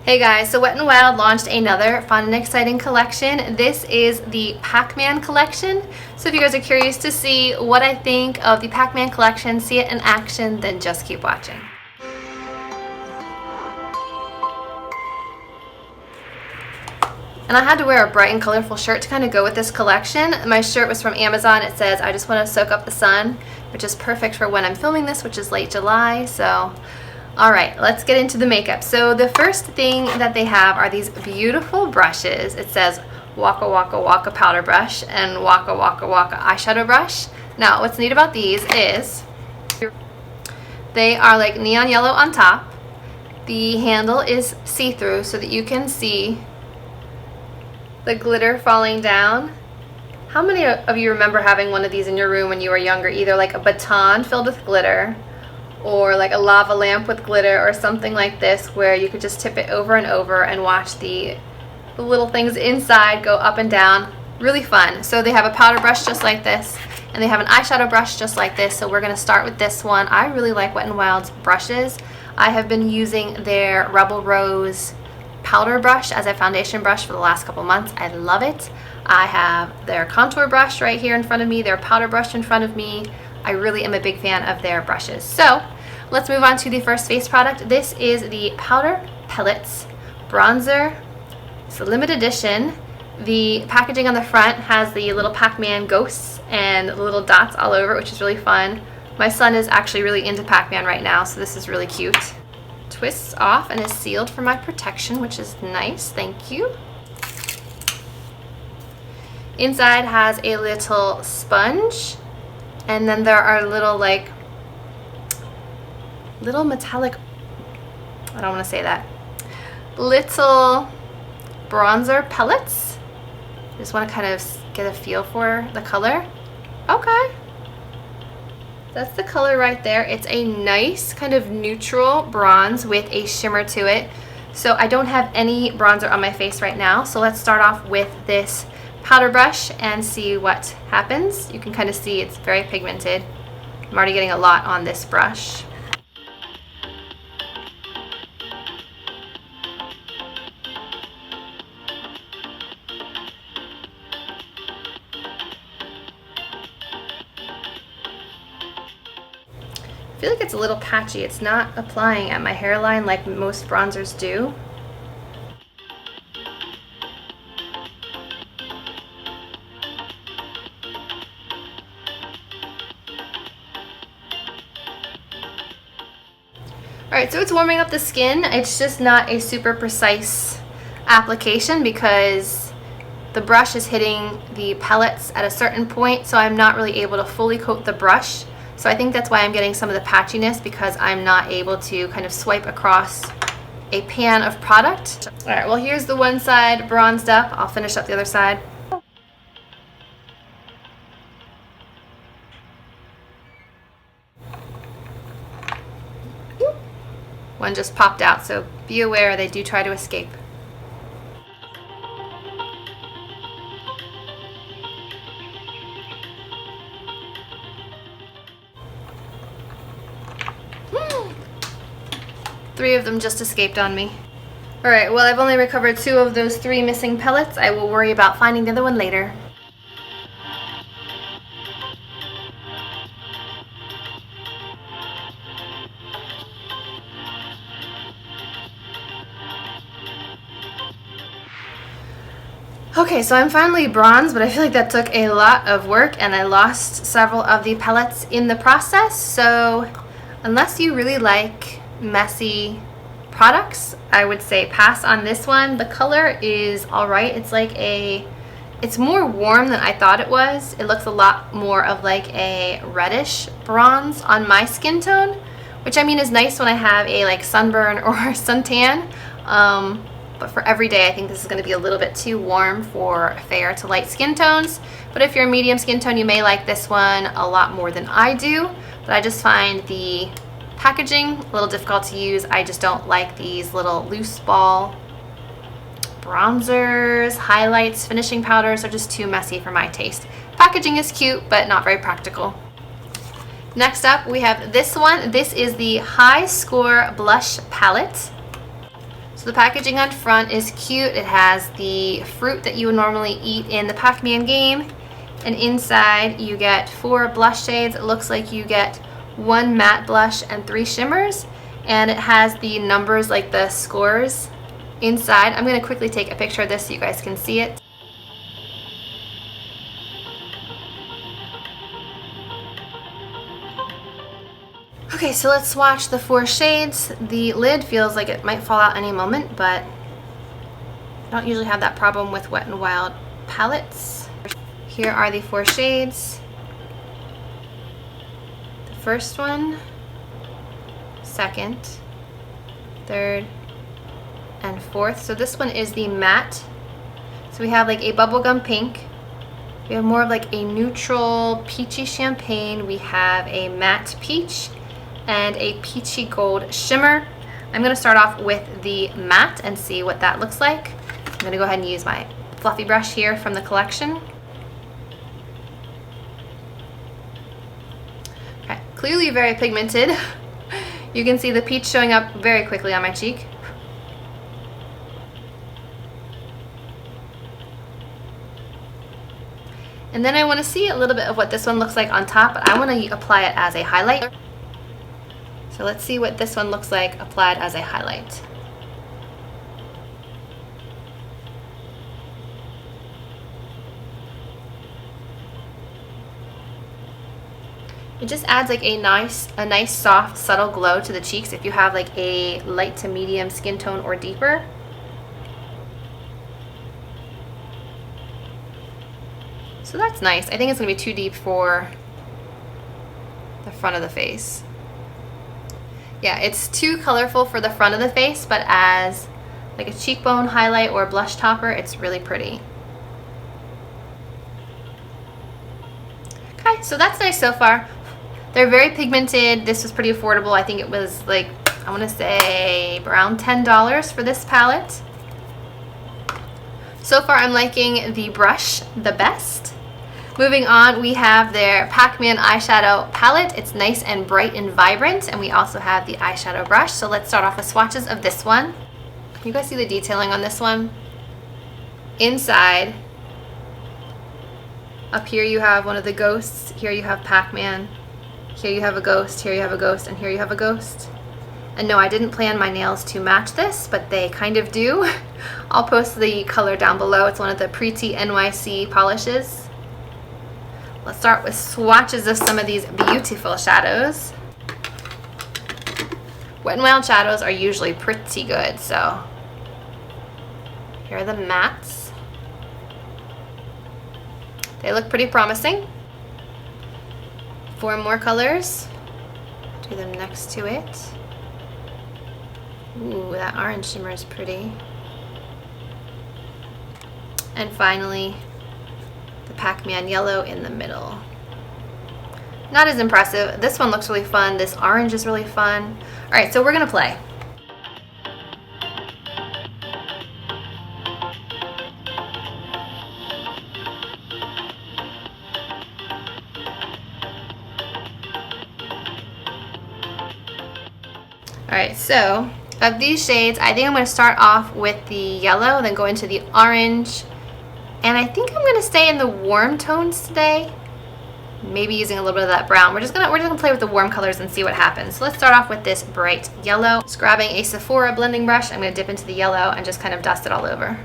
Hey guys, so Wet n Wild launched another fun and exciting collection. This is the Pacman collection. So if you guys are curious to see what I think of the Pacman collection, see it in action, then just keep watching. And I had to wear a bright and colorful shirt to kind of go with this collection. My shirt was from Amazon. It says, I just want to soak up the sun, which is perfect for when I'm filming this, which is late July. So, all right, let's get into the makeup. So the first thing that they have are these beautiful brushes. It says Waka Waka Waka powder brush and Waka Waka Waka eyeshadow brush. Now, what's neat about these is they are like neon yellow on top. The handle is see-through so that you can see the glitter falling down. How many of you remember having one of these in your room when you were younger? Either like a baton filled with glitter or like a lava lamp with glitter or something like this where you could just tip it over and over and watch the little things inside go up and down. Really fun. So they have a powder brush just like this and they have an eyeshadow brush just like this. So we're going to start with this one. I really like Wet n Wild's brushes. I have been using their Rebel Rose powder brush as a foundation brush for the last couple months. I love it. I have their contour brush right here in front of me, their powder brush in front of me. I really am a big fan of their brushes. So let's move on to the first face product. This is the Powder Pellets Bronzer. It's a limited edition. The packaging on the front has the little Pacman ghosts and little dots all over, which is really fun. My son is actually really into Pacman right now, so this is really cute. Twists off and is sealed for my protection, which is nice. Thank you. Inside has a little sponge, and then there are little metallic, I don't want to say that, little bronzer pellets. Just want to kind of get a feel for the color. Okay. That's the color right there. It's a nice kind of neutral bronze with a shimmer to it. So I don't have any bronzer on my face right now. So let's start off with this powder brush and see what happens. You can kind of see it's very pigmented. I'm already getting a lot on this brush. I feel like it's a little patchy. It's not applying at my hairline like most bronzers do. Alright, so it's warming up the skin. It's just not a super precise application because the brush is hitting the pellets at a certain point, so I'm not really able to fully coat the brush. So I think that's why I'm getting some of the patchiness, because I'm not able to kind of swipe across a pan of product. All right, well, here's the one side bronzed up. I'll finish up the other side. One just popped out, so be aware they do try to escape. Three of them just escaped on me. Alright, well, I've only recovered 2 of those 3 missing pellets. I will worry about finding the other one later. Okay, so I'm finally bronzed, but I feel like that took a lot of work and I lost several of the pellets in the process. So unless you really like messy products, I would say pass on this one. The color is alright. It's more warm than I thought it was. It looks a lot more of like a reddish bronze on my skin tone, which I mean is nice when I have a like sunburn or suntan. But for every day, I think this is going to be a little bit too warm for fair to light skin tones. But if you're a medium skin tone, you may like this one a lot more than I do. But I just find the packaging a little difficult to use. I just don't like these little loose ball bronzers, highlights, finishing powders are just too messy for my taste. Packaging is cute, but not very practical. Next up, we have this one. This is the High Score Blush Palette. So the packaging on front is cute. It has the fruit that you would normally eat in the Pac-Man game. And inside you get 4 blush shades. It looks like you get 1 matte blush and 3 shimmers. And it has the numbers, like the scores inside. I'm gonna quickly take a picture of this so you guys can see it. Okay, so let's swatch the 4 shades. The lid feels like it might fall out any moment, but I don't usually have that problem with Wet n Wild palettes. Here are the 4 shades. The first one, second, third, and fourth. So this one is the matte. So we have like a bubblegum pink. We have more of like a neutral peachy champagne. We have a matte peach and a peachy gold shimmer. I'm gonna start off with the matte and see what that looks like. I'm gonna go ahead and use my fluffy brush here from the collection. Okay, clearly very pigmented. You can see the peach showing up very quickly on my cheek. And then I wanna see a little bit of what this one looks like on top, but I wanna apply it as a highlight. So let's see what this one looks like applied as a highlight. It just adds like a nice soft, subtle glow to the cheeks if you have like a light to medium skin tone or deeper. So that's nice. I think it's gonna be too deep for the front of the face. Yeah, it's too colorful for the front of the face, but as like a cheekbone highlight or a blush topper, it's really pretty. Okay, so that's nice so far. They're very pigmented. This was pretty affordable. I think it was like, I wanna say around $10 for this palette. So far I'm liking the brush the best. Moving on, we have their Pacman eyeshadow palette. It's nice and bright and vibrant, and we also have the eyeshadow brush. So let's start off with swatches of this one. You guys see the detailing on this one? Inside, up here you have one of the ghosts. Here you have Pacman. Here you have a ghost, here you have a ghost, and here you have a ghost. And no, I didn't plan my nails to match this, but they kind of do. I'll post the color down below. It's one of the Priti NYC polishes. Let's start with swatches of some of these beautiful shadows. Wet n Wild shadows are usually pretty good, so here are the mattes. They look pretty promising. 4 more colors. Do them next to it. Ooh, that orange shimmer is pretty. And finally, the Pacman yellow in the middle. Not as impressive. This one looks really fun. This orange is really fun. All right, so we're gonna play. All right, so of these shades, I think I'm gonna start off with the yellow, then go into the orange, and I think I'm gonna stay in the warm tones today. Maybe using a little bit of that brown. We're just gonna play with the warm colors and see what happens. So let's start off with this bright yellow. Just grabbing a Sephora blending brush, I'm gonna dip into the yellow and just kind of dust it all over.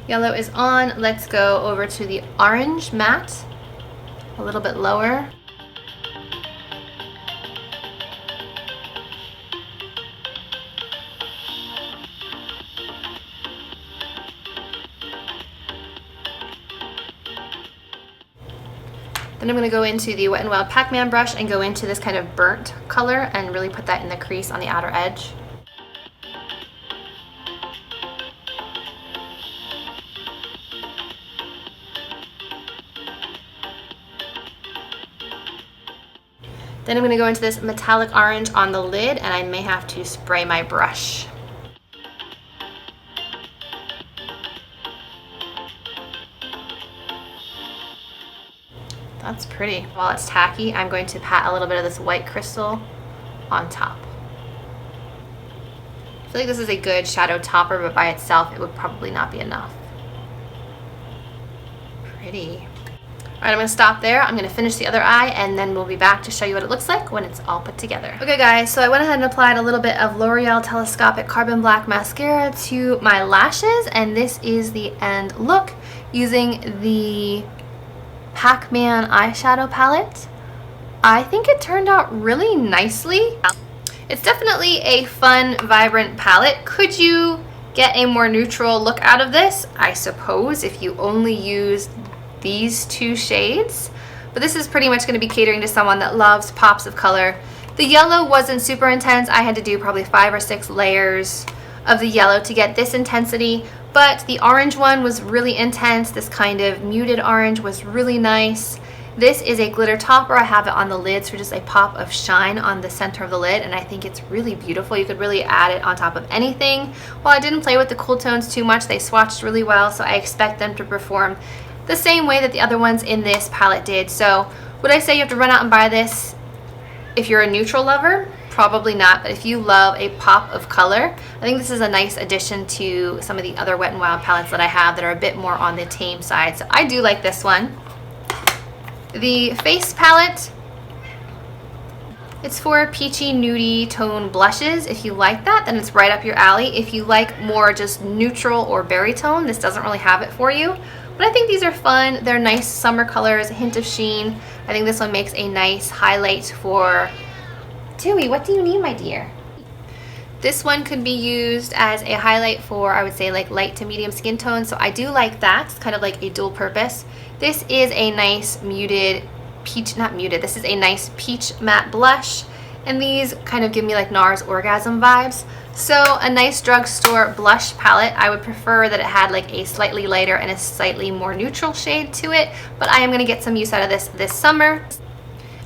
Yellow is on. Let's go over to the orange matte, a little bit lower. Then I'm going to go into the Wet n Wild Pacman brush and go into this kind of burnt color and really put that in the crease on the outer edge. Then I'm going to go into this metallic orange on the lid, and I may have to spray my brush. That's pretty. While it's tacky, I'm going to pat a little bit of this white crystal on top. I feel like this is a good shadow topper, but by itself it would probably not be enough. Pretty. Alright, I'm going to stop there. I'm going to finish the other eye and then we'll be back to show you what it looks like when it's all put together. Okay guys, so I went ahead and applied a little bit of L'Oreal Telescopic Carbon Black Mascara to my lashes, and this is the end look using the Pacman eyeshadow palette. I think it turned out really nicely. It's definitely a fun, vibrant palette. Could you get a more neutral look out of this? I suppose if you only used these two shades, but this is pretty much going to be catering to someone that loves pops of color. The yellow wasn't super intense. I had to do probably 5 or 6 layers of the yellow to get this intensity, but the orange one was really intense. This kind of muted orange was really nice. This is a glitter topper. I have it on the lids for just a pop of shine on the center of the lid, and I think it's really beautiful. You could really add it on top of anything. While I didn't play with the cool tones too much, they swatched really well, so I expect them to perform the same way that the other ones in this palette did. So would I say you have to run out and buy this if you're a neutral lover? Probably not, but if you love a pop of color, I think this is a nice addition to some of the other Wet n Wild palettes that I have that are a bit more on the tame side. So I do like this one. The face palette, it's for peachy nudie tone blushes. If you like that, then it's right up your alley. If you like more just neutral or berry tone, this doesn't really have it for you. But I think these are fun. They're nice summer colors, a hint of sheen. I think this one makes a nice highlight for... Dewey, what do you need, my dear? This one could be used as a highlight for, I would say, like light to medium skin tone. So I do like that. It's kind of like a dual purpose. This is a nice muted peach, not muted, this is a nice peach matte blush. And these kind of give me like NARS Orgasm vibes. So a nice drugstore blush palette. I would prefer that it had like a slightly lighter and a slightly more neutral shade to it, but I am going to get some use out of this summer.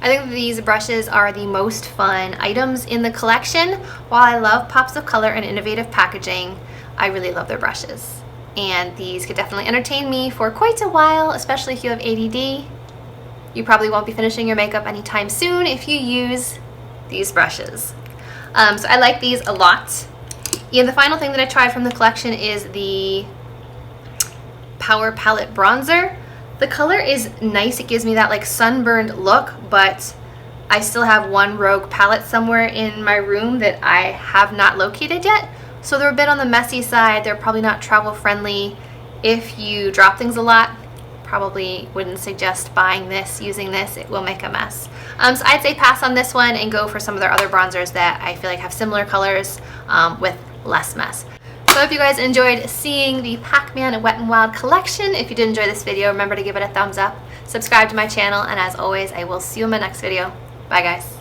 I think that these brushes are the most fun items in the collection. While I love pops of color and innovative packaging, I really love their brushes. And these could definitely entertain me for quite a while, especially if you have ADD. You probably won't be finishing your makeup anytime soon if you use these brushes. So I like these a lot. And the final thing that I tried from the collection is the Power Palette Bronzer. The color is nice. It gives me that like sunburned look, but I still have one rogue palette somewhere in my room that I have not located yet. So they're a bit on the messy side. They're probably not travel friendly. If you drop things a lot, probably wouldn't suggest buying this, using this. It will make a mess. So I'd say pass on this one and go for some of their other bronzers that I feel like have similar colors with less mess. So if you guys enjoyed seeing the Pacman Wet n Wild collection, if you did enjoy this video, remember to give it a thumbs up, subscribe to my channel, and as always, I will see you in my next video. Bye guys.